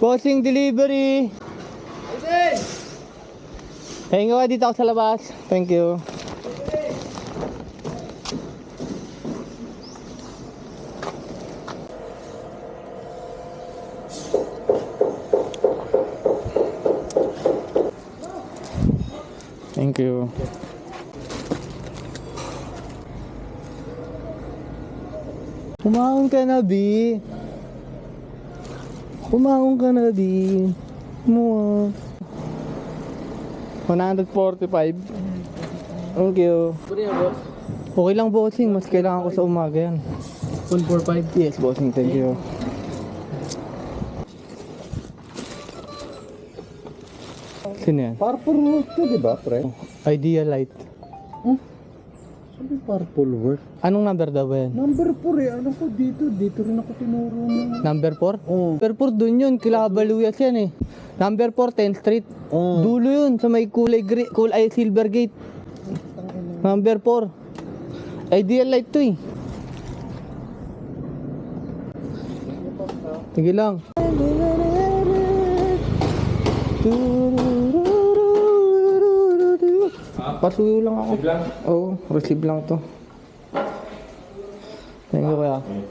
Bossing delivery. Hinga ka dito ako sa labas. Thank you. Thank you. Kumaon ka na, B. Kumaon ka na, B. Mo. 145. Thank you. Okay lang, bossing. Mas kailangan ko sa umaga yan. 145. Yes, bossing. Thank you. Sino yan? Purple work to, di ba, pre? Idea Light. Sabi purple work? Anong number daw ba yan? Number 4 eh. Ano ko dito? Dito rin ako tinuro mo. Number 4? Oo. Number 4 dun yun. Kilabaluyas yan eh. Number 4, 10th Street. Oo. Dulo yun sa may kulay silver gate. Number 4. Ideal Light to eh. Sige lang. Pasuyo lang ako. Oo, receive lang to. Thank you, kuya.